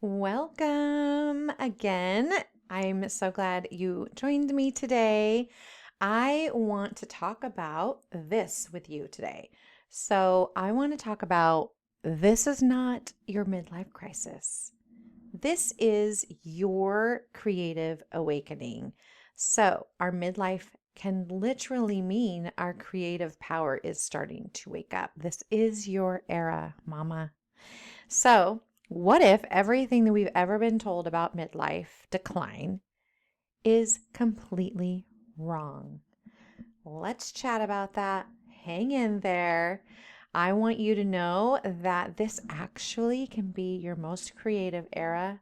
Welcome again. I'm so glad you joined me today. I want to talk about this with you today. I want to talk about this is not your midlife crisis. This is your creative awakening. Our midlife can literally mean our creative power is starting to wake up. This is your era, mama. What if everything that we've ever been told about midlife decline is completely wrong? Let's chat about that. Hang in there. I want you to know that this actually can be your most creative era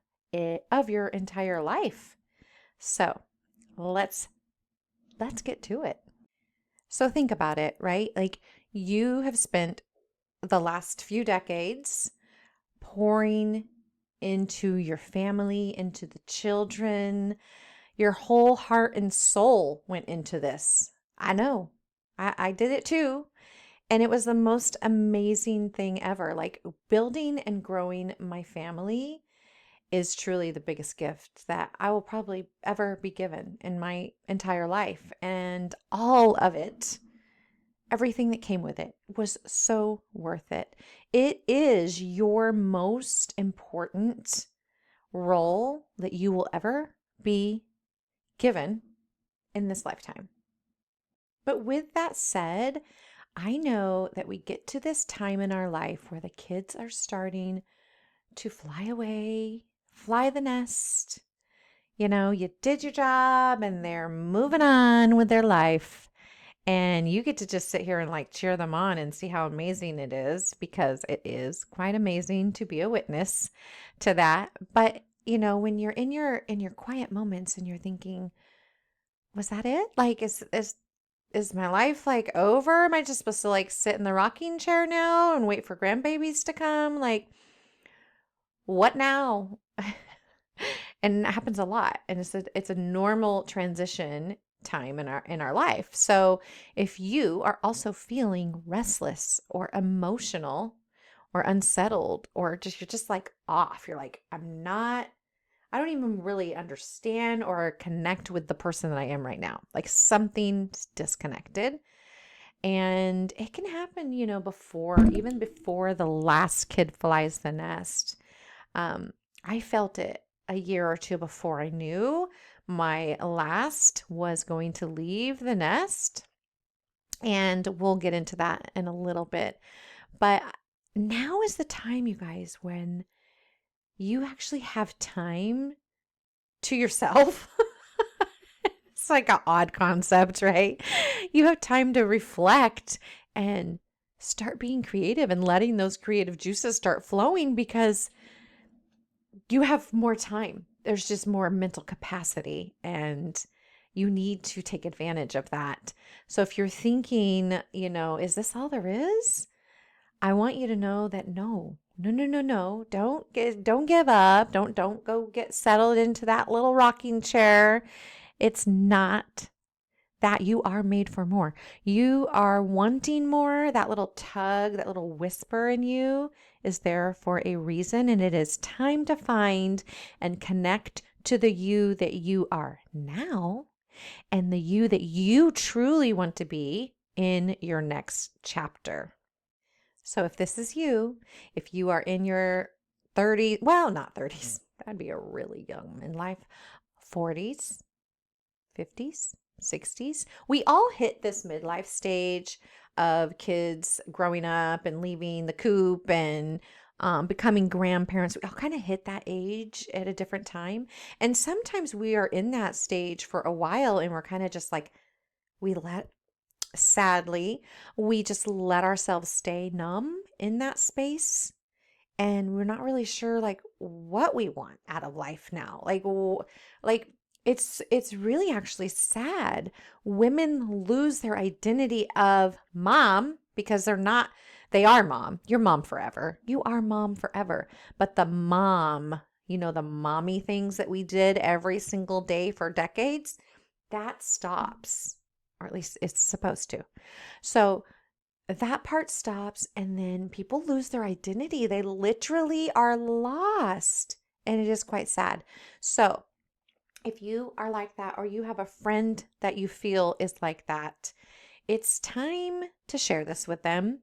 of your entire life. So, let's get to it. So think about it, right? Like you have spent the last few decades pouring into your family, into the children. Your whole heart and soul went into this. I know. I did it too. And it was the most amazing thing ever. Like building and growing my family is truly the biggest gift that I will probably ever be given in my entire life. And all of it, everything that came with it was so worth it. It is your most important role that you will ever be given in this lifetime. But with that said, I know that we get to this time in our life where the kids are starting to fly away, fly the nest. You did your job and they're moving on with their life. And you get to just sit here and like cheer them on and see how amazing it is, because it is quite amazing to be a witness to that. But when you're in your quiet moments and you're thinking, was that it? Like, is my life like over? Am I just supposed to like sit in the rocking chair now and wait for grandbabies to come? Like, what now? And it happens a lot, and it's a normal transition time in our life. So if you are also feeling restless or emotional or unsettled, or just you're just like off, you're like, I don't even really understand or connect with the person that I am right now. Like something's disconnected. And it can happen, even before the last kid flies the nest. I felt it a year or two before I knew my last was going to leave the nest. And we'll get into that in a little bit. But now is the time, you guys, when you actually have time to yourself. It's like an odd concept, right? You have time to reflect and start being creative and letting those creative juices start flowing, because you have more time. There's just more mental capacity, and you need to take advantage of that. So if you're thinking, is this all there is? I want you to know that no. No, no, no, no. Don't give up. Don't go get settled into that little rocking chair. It's not that. You are made for more. You are wanting more. That little tug, that little whisper in you is there for a reason, and it is time to find and connect to the you that you are now and the you that you truly want to be in your next chapter. So if this is you, if you are in your 30s, well, not 30s, that'd be a really young in life, 40s, 50s, 60s. We all hit this midlife stage of kids growing up and leaving the coop and becoming grandparents. We all kind of hit that age at a different time. And sometimes we are in that stage for a while and we're kind of just like, sadly, we just let ourselves stay numb in that space. And we're not really sure like what we want out of life now. Like it's really actually sad. Women lose their identity of mom because they are mom. You're mom forever. You are mom forever. But the mom, the mommy things that we did every single day for decades, that stops. Or at least it's supposed to. So that part stops, and then people lose their identity. They literally are lost And it is quite sad. So if you are like that, or you have a friend that you feel is like that, it's time to share this with them.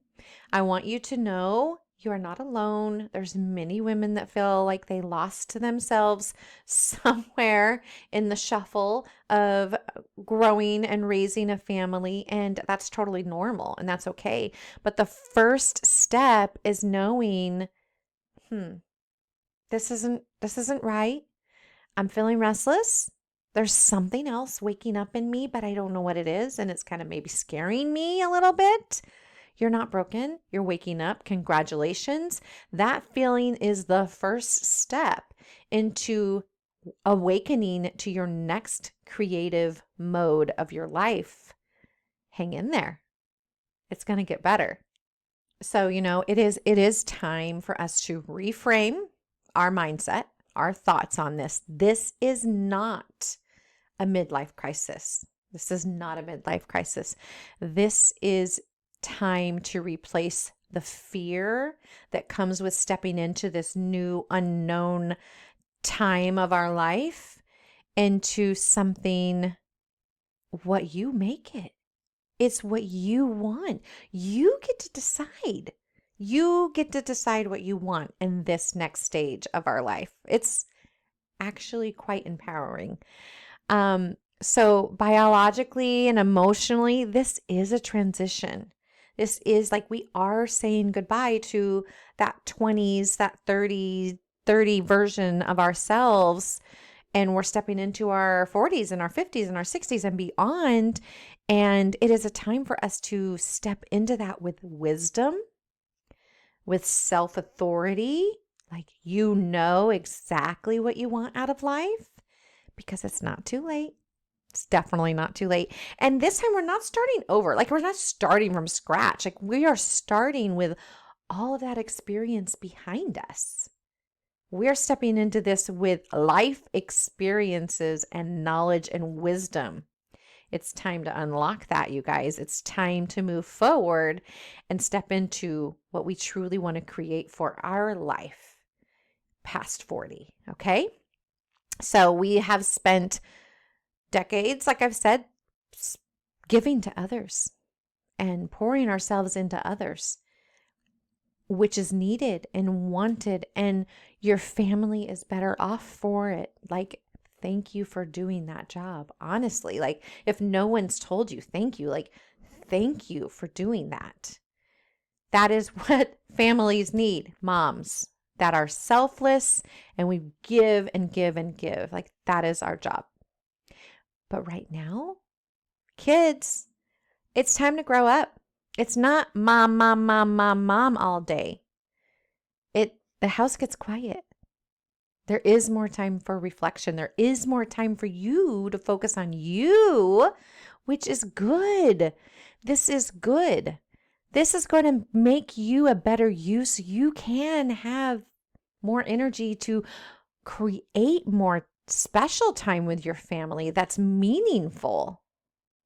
I want you to know you are not alone. There's many women that feel like they lost themselves somewhere in the shuffle of growing and raising a family, and that's totally normal and that's okay. But the first step is knowing, this isn't right. I'm feeling restless. There's something else waking up in me, but I don't know what it is. And it's kind of maybe scaring me a little bit. You're not broken. You're waking up. Congratulations. That feeling is the first step into awakening to your next creative mode of your life. Hang in there. It's going to get better. So, it is time for us to reframe our mindset, our thoughts on this. This is not a midlife crisis. This is not a midlife crisis. This is time to replace the fear that comes with stepping into this new unknown time of our life into something what you make it. It's what you want. You get to decide. You get to decide what you want in this next stage of our life. It's actually quite empowering. So biologically and emotionally, this is a transition. This is like we are saying goodbye to that 20s, that 30 version of ourselves. And we're stepping into our 40s and our 50s and our 60s and beyond. And it is a time for us to step into that with wisdom, with self-authority, like you know exactly what you want out of life, because it's not too late. It's definitely not too late. And this time we're not starting over. Like we're not starting from scratch. Like we are starting with all of that experience behind us. We're stepping into this with life experiences and knowledge and wisdom. It's time to unlock that, you guys. It's time to move forward and step into what we truly want to create for our life past 40. Okay. So we have spent decades, like I've said, giving to others and pouring ourselves into others, which is needed and wanted, and your family is better off for it. Like, thank you for doing that job. Honestly, like if no one's told you, thank you. Like, thank you for doing that. That is what families need, moms that are selfless and we give and give and give. Like that is our job. But right now, kids, it's time to grow up. It's not mom, mom, mom, mom, mom all day. The house gets quiet. There is more time for reflection. There is more time for you to focus on you, which is good. This is good. This is going to make you a better you so you can have more energy to create more special time with your family that's meaningful.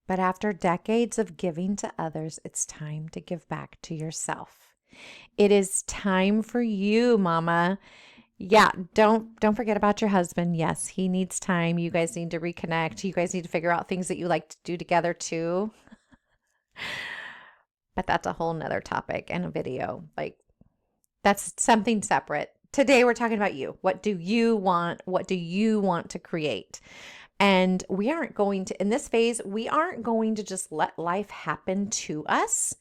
But after decades of giving to others, it's time to give back to yourself. It is time for you, mama. Yeah, don't forget about your husband. Yes, he needs time. You guys need to reconnect. You guys need to figure out things that you like to do together too. But that's a whole nother topic and a video. Like that's something separate. Today we're talking about you. What do you want? What do you want to create? And we aren't going to, in this phase, we aren't going to just let life happen to us.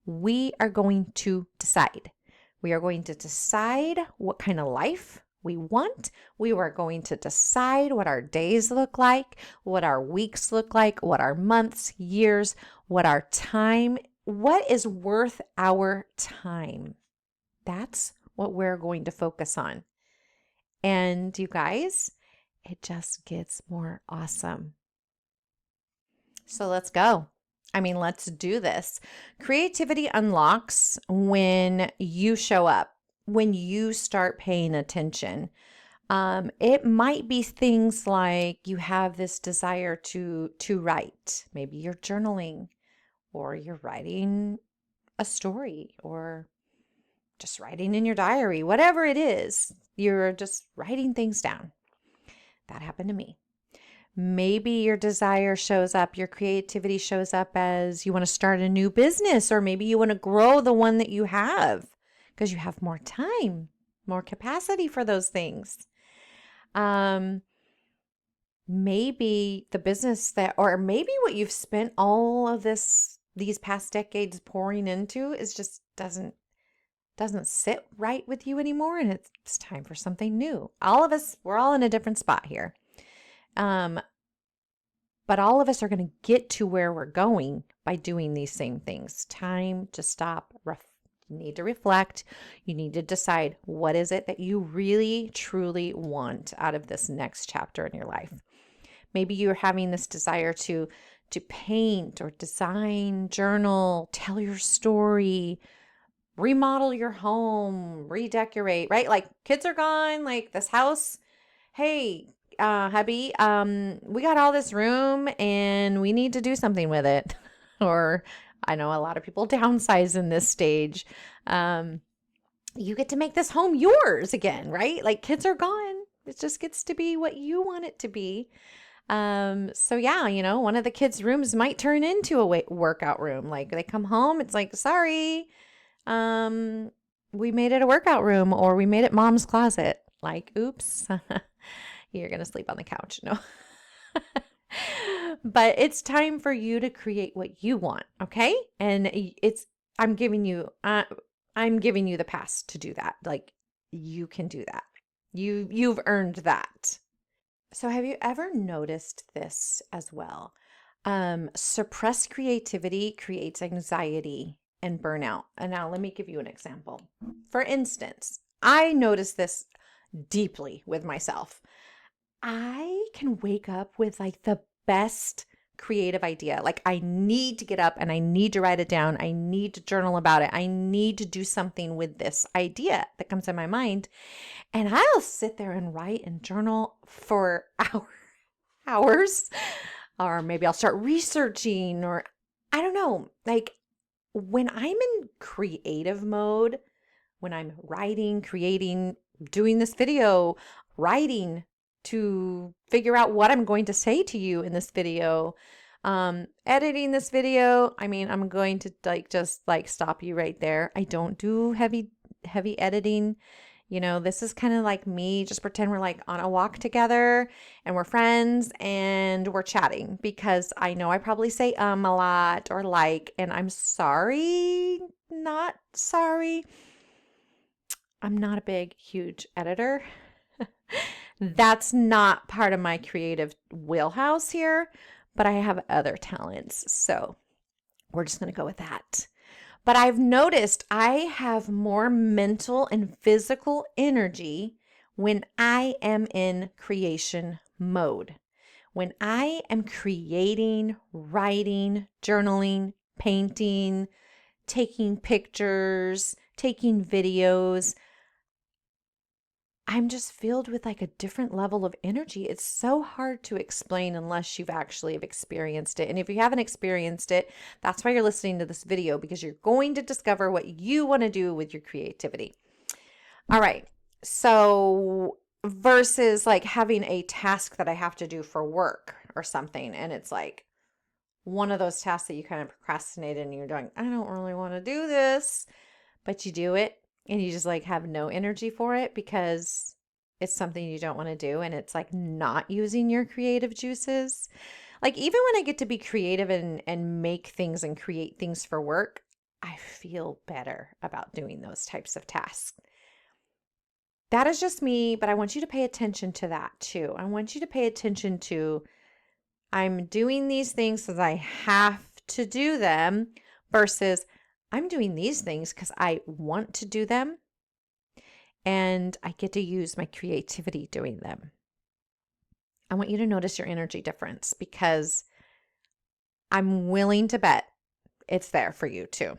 We are going to decide. We are going to decide what kind of life we want. We are going to decide what our days look like, what our weeks look like, what our months, years, what our time, what is worth our time. That's what we're going to focus on. And you guys, it just gets more awesome. So let's go. Let's do this. Creativity unlocks when you show up, when you start paying attention. It might be things like you have this desire to write. Maybe you're journaling or you're writing a story or just writing in your diary, whatever it is. You're just writing things down. That happened to me. Maybe your desire shows up, your creativity shows up as you want to start a new business, or maybe you want to grow the one that you have because you have more time, more capacity for those things. Maybe the business that, or maybe what you've spent all of these past decades pouring into is just doesn't sit right with you anymore, and it's time for something new. All of us, we're all in a different spot here. But all of us are going to get to where we're going by doing these same things. Time to stop. You need to reflect. You need to decide what is it that you really, truly want out of this next chapter in your life. Maybe you're having this desire to paint or design, journal, tell your story, remodel your home, redecorate, right? Like kids are gone, like this house. Hey, hubby, we got all this room and we need to do something with it. Or I know a lot of people downsize in this stage. You get to make this home yours again, right? Like kids are gone. It just gets to be what you want it to be. So yeah, one of the kids' rooms might turn into a workout room. Like they come home, it's like, sorry, we made it a workout room, or we made it mom's closet. Like, oops, you're going to sleep on the couch. No. But it's time for you to create what you want. Okay. And I'm giving you the pass to do that. Like you can do that. You've earned that. So have you ever noticed this as well? Suppressed creativity creates anxiety and burnout. And now let me give you an example. For instance, I noticed this deeply with myself. I can wake up with like the best creative idea. Like I need to get up and I need to write it down. I need to journal about it. I need to do something with this idea that comes in my mind. And I'll sit there and write and journal for hours. Or maybe I'll start researching, or I don't know. Like when I'm in creative mode, when I'm writing, creating, doing this video, writing to figure out what I'm going to say to you in this video, editing this video. I mean, I'm going to just stop you right there. I don't do heavy editing. This is kind of like me. Just pretend we're like on a walk together and we're friends and we're chatting, because I know I probably say a lot or like, and I'm sorry, not sorry. I'm not a big, huge editor. That's not part of my creative wheelhouse here, but I have other talents. So we're just going to go with that. But I've noticed I have more mental and physical energy when I am in creation mode. When I am creating, writing, journaling, painting, taking pictures, taking videos, I'm just filled with like a different level of energy. It's so hard to explain unless you've actually have experienced it. And if you haven't experienced it, that's why you're listening to this video, because you're going to discover what you want to do with your creativity. All right. So versus like having a task that I have to do for work or something, and it's like one of those tasks that you kind of procrastinate and you're doing, I don't really want to do this, but you do it. And you just like have no energy for it because it's something you don't want to do. And it's like not using your creative juices. Like even when I get to be creative and make things and create things for work, I feel better about doing those types of tasks. That is just me, but I want you to pay attention to that too. I want you to pay attention to, I'm doing these things because I have to do them, versus I'm doing these things because I want to do them and I get to use my creativity doing them. I want you to notice your energy difference, because I'm willing to bet it's there for you too.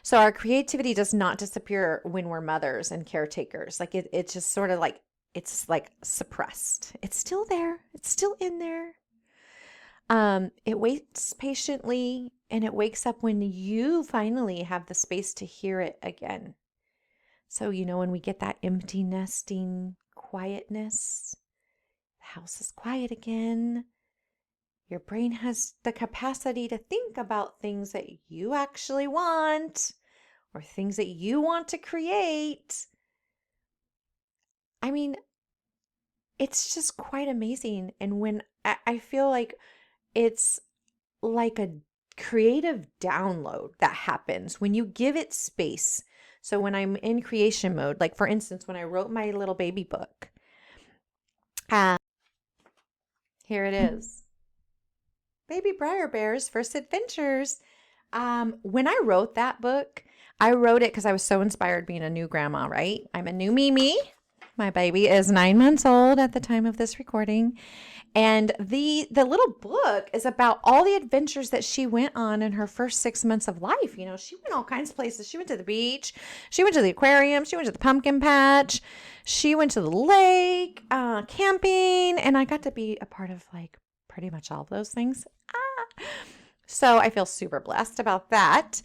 So our creativity does not disappear when we're mothers and caretakers. Like it's just sort of like, it's like suppressed. It's still there. It's still in there. It waits patiently, and it wakes up when you finally have the space to hear it again. So, when we get that empty nesting quietness, the house is quiet again. Your brain has the capacity to think about things that you actually want or things that you want to create. I mean, it's just quite amazing. And when I feel like it's like a creative download that happens when you give it space. So when I'm in creation mode, like for instance, when I wrote my little baby book, uh, here it is. Baby Briar Bear's First Adventures. When I wrote that book, I wrote it because I was so inspired being a new grandma, right? I'm a new Mimi. My baby is 9 months old at the time of this recording. And the little book is about all the adventures that she went on in her first 6 months of life. She went all kinds of places. She went to the beach. She went to the aquarium. She went to the pumpkin patch. She went to the lake, camping. And I got to be a part of like pretty much all of those things. So I feel super blessed about that.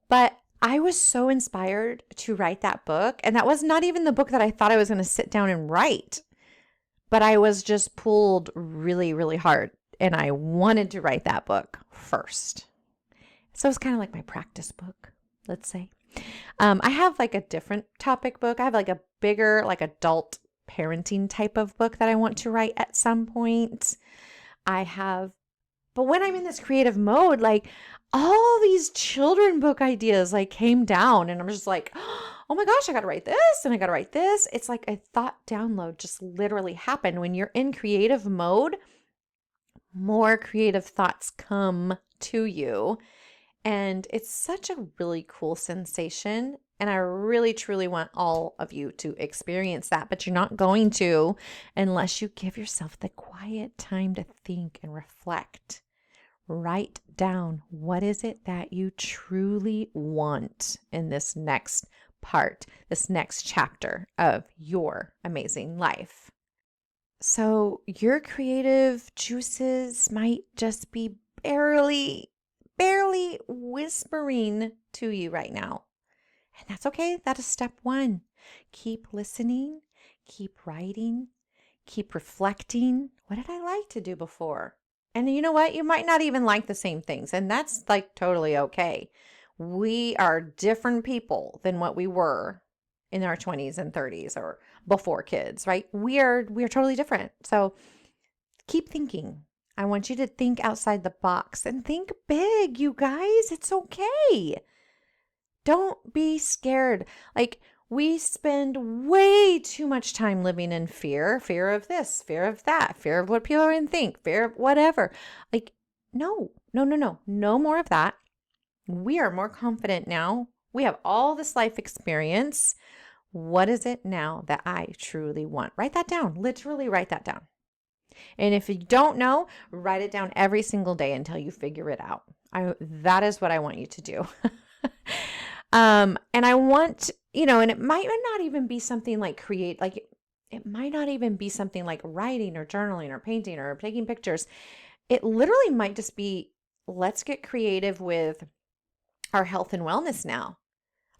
But I was so inspired to write that book. And that was not even the book that I thought I was going to sit down and write. But I was just pulled really, really hard. And I wanted to write that book first. So it's kind of like my practice book, let's say. I have like a different topic book. I have like a bigger, like adult parenting type of book that I want to write at some point. But when I'm in this creative mode, like all these children book ideas like came down and I'm just like, oh my gosh, I got to write this and I got to write this. It's like a thought download just literally happened. When you're in creative mode, more creative thoughts come to you. And it's such a really cool sensation. And I really, truly want all of you to experience that, but you're not going to unless you give yourself the quiet time to think and reflect. Write down what is it that you truly want in this next part, this next chapter of your amazing life. So your creative juices might just be barely whispering to you right now. And that's okay. That is step one. Keep listening, keep writing, keep reflecting. What did I like to do before? And you know what? You might not even like the same things, and that's like totally okay. We are different people than what we were in our 20s and 30s or before kids, right? We are totally different. So keep thinking. I want you to think outside the box and think big, you guys. It's okay. Don't be scared. Like, we spend way too much time living in fear of this, fear of that, fear of what people are going to think, fear of whatever. Like, no more of that. We are more confident now. We have all this life experience. What is it now that I truly want? Write that down. Literally write that down. And if you don't know, write it down every single day until you figure it out. That is what I want you to do. And I want, and it might not even be something like it might not even be something like writing or journaling or painting or taking pictures. It literally might just be, let's get creative with our health and wellness now.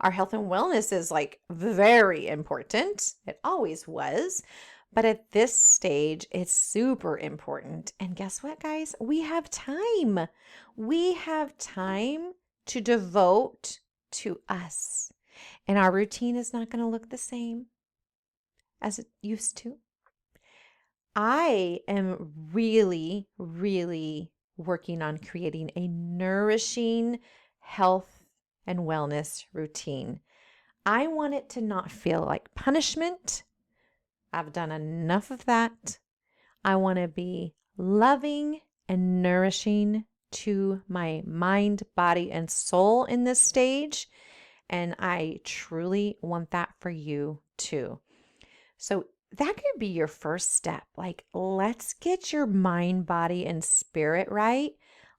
Our health and wellness is like very important. It always was. But at this stage, it's super important. And guess what, guys? We have time. We have time to devote to us. And our routine is not going to look the same as it used to. I am really, really working on creating a nourishing health and wellness routine. I want it to not feel like punishment. I've done enough of that. I want to be loving and nourishing to my mind, body, and soul in this stage. And I truly want that for you too. So that could be your first step. Like, let's get your mind, body, and spirit right.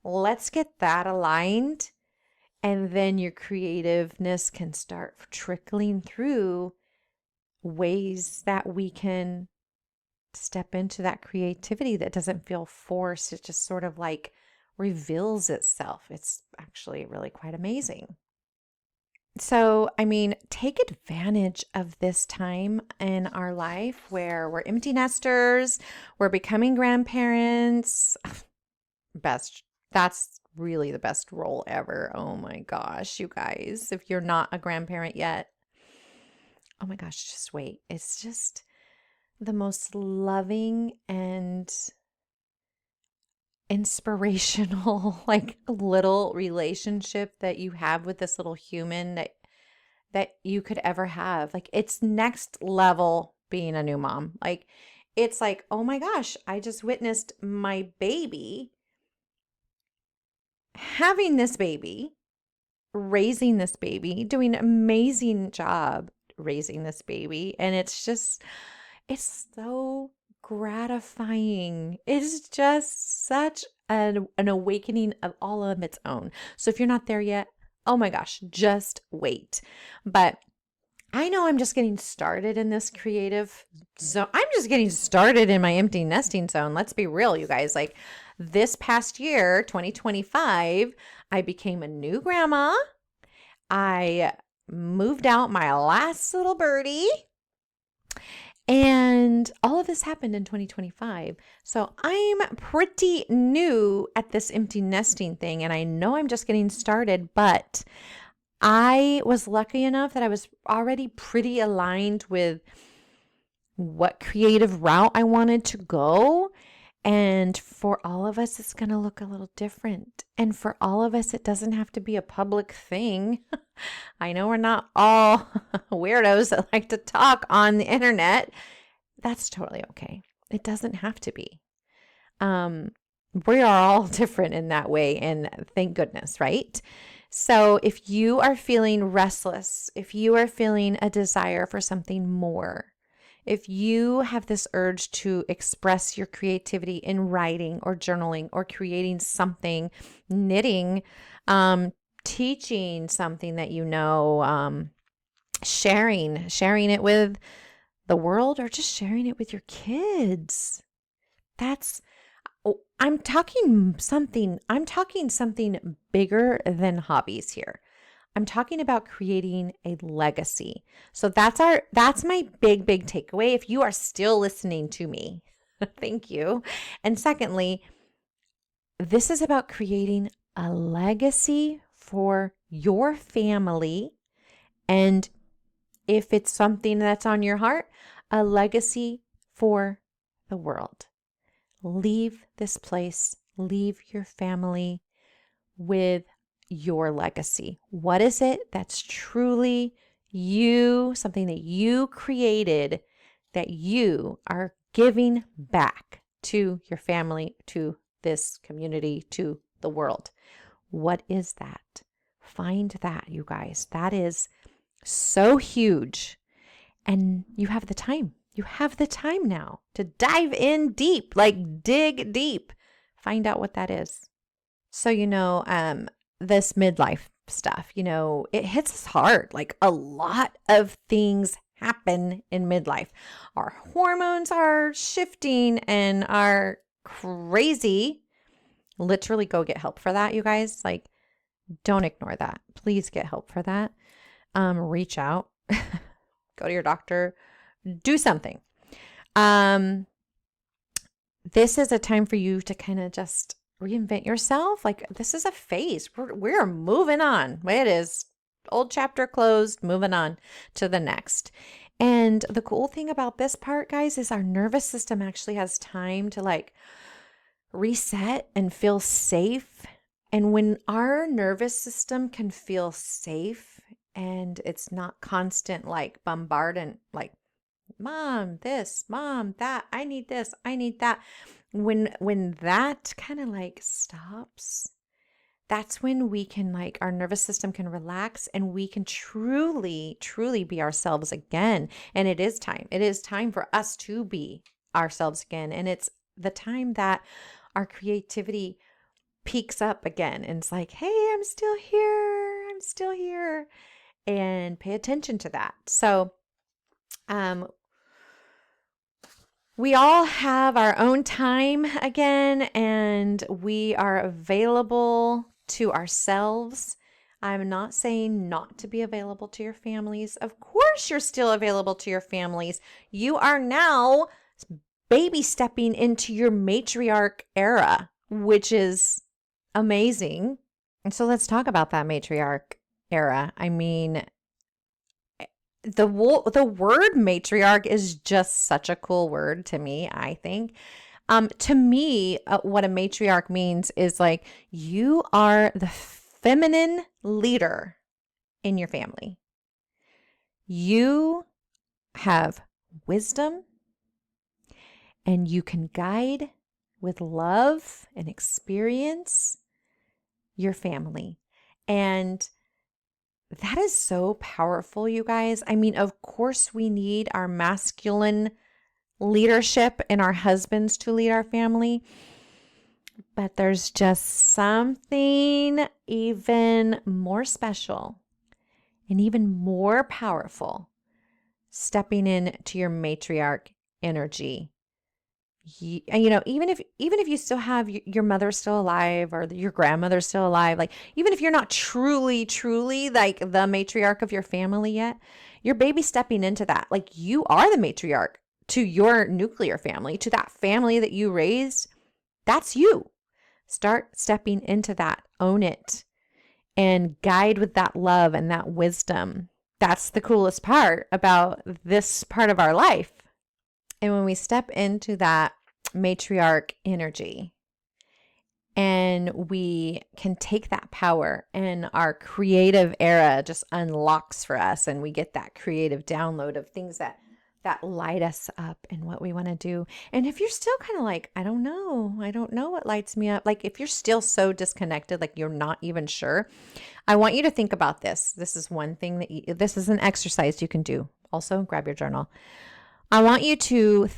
Let's get that aligned. And then your creativeness can start trickling through ways that we can step into that creativity that doesn't feel forced. It just sort of like reveals itself. It's actually really quite amazing. So, I mean, take advantage of this time in our life where we're empty nesters, we're becoming grandparents. Best, that's really the best role ever. Oh my gosh, you guys, if you're not a grandparent yet, oh my gosh, just wait. It's just the most loving and inspirational like little relationship that you have with this little human that you could ever have. Like it's next level being a new mom. Like it's like, "Oh my gosh, I just witnessed my baby having this baby, raising this baby, doing an amazing job raising this baby." And it's so gratifying. It's just such an awakening of all of its own. So if you're not there yet, oh my gosh, just wait. But I know I'm just getting started in this creative zone. I'm just getting started in my empty nesting zone. Let's be real, you guys. Like this past year, 2025, I became a new grandma. I moved out my last little birdie. And all of this happened in 2025. So I'm pretty new at this empty nesting thing. And I know I'm just getting started, but I was lucky enough that I was already pretty aligned with what creative route I wanted to go. And for all of us, it's going to look a little different. And for all of us, it doesn't have to be a public thing. I know we're not all weirdos that like to talk on the internet. That's totally okay. It doesn't have to be. We are all different in that way. And thank goodness, right? So if you are feeling restless, if you are feeling a desire for something more, if you have this urge to express your creativity in writing or journaling or creating something, knitting, teaching something that you know, sharing it with the world or just sharing it with your kids. I'm talking something bigger than hobbies here. I'm talking about creating a legacy. So that's my big takeaway. If you are still listening to me, thank you. And secondly, this is about creating a legacy for your family. And if it's something that's on your heart, a legacy for the world. Leave this place, leave your family with your legacy. What is it that's truly you, something that you created that you are giving back to your family, to this community, to the world? What is that? Find that, you guys. That is so huge. And you have the time. You have the time now to dive in deep, like dig deep. Find out what that is. So, this midlife stuff, it hits us hard. Like a lot of things happen in midlife. Our hormones are shifting and are crazy. Literally go get help for that, you guys. Like, don't ignore that. Please get help for that. Reach out, go to your doctor, do something. This is a time for you to kind of just reinvent yourself. Like this is a phase. We're moving on. It is old chapter closed, moving on to the next. And the cool thing about this part, guys, is our nervous system actually has time to like reset and feel safe. And when our nervous system can feel safe and it's not constant like bombardment, like mom this, mom that, I need this, I need that. When that kind of like stops, that's when we can like our nervous system can relax and we can truly be ourselves again. And it is time for us to be ourselves again. And it's the time that our creativity peaks up again and it's like, hey, I'm still here, and pay attention to that. So we all have our own time again, and we are available to ourselves. I'm not saying not to be available to your families. Of course, you're still available to your families. You are now baby stepping into your matriarch era, which is amazing. And so let's talk about that matriarch era. I mean, the word matriarch is just such a cool word to me, I think. To me, what a matriarch means is like you are the feminine leader in your family. You have wisdom and you can guide with love and experience your family. And that is so powerful, you guys. I mean, of course, we need our masculine leadership and our husbands to lead our family. But there's just something even more special and even more powerful stepping into your matriarch energy. Even if you still have your mother still alive or your grandmother still alive, like even if you're not truly like the matriarch of your family yet, you're baby stepping into that. Like you are the matriarch to your nuclear family, to that family that you raised. That's you. Start stepping into that. Own it and guide with that love and that wisdom. That's the coolest part about this part of our life. And when we step into that matriarch energy and we can take that power and our creative era just unlocks for us and we get that creative download of things that light us up and what we want to do. And if you're still kind of like, I don't know what lights me up. Like if you're still so disconnected, like you're not even sure, I want you to think about this. This is one thing this is an exercise you can do. Also, grab your journal. I want you to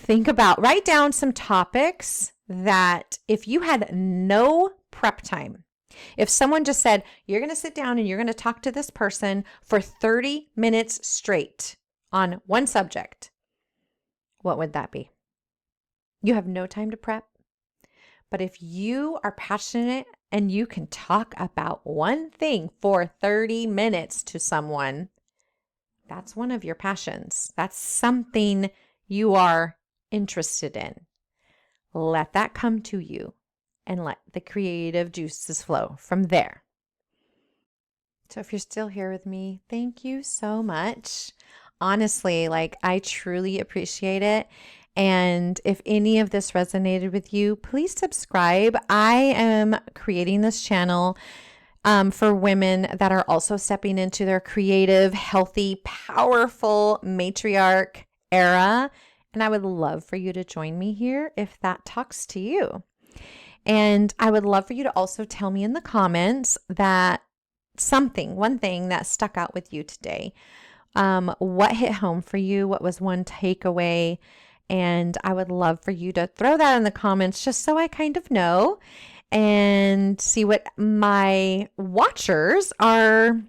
write down some topics that if you had no prep time, if someone just said, you're going to sit down and you're going to talk to this person for 30 minutes straight on one subject, what would that be? You have no time to prep. But if you are passionate and you can talk about one thing for 30 minutes to someone, that's one of your passions. That's something you are interested in. Let that come to you and let the creative juices flow from there. So if you're still here with me, thank you so much. Honestly, like I truly appreciate it. And if any of this resonated with you, please subscribe. I am creating this channel for women that are also stepping into their creative, healthy, powerful matriarch era. And I would love for you to join me here if that talks to you. And I would love for you to also tell me in the comments that one thing that stuck out with you today. What hit home for you? What was one takeaway? And I would love for you to throw that in the comments just so I kind of know and see what my watchers are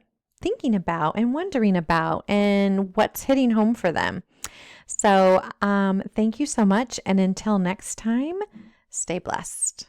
thinking about and wondering about and what's hitting home for them. So thank you so much. And until next time, stay blessed.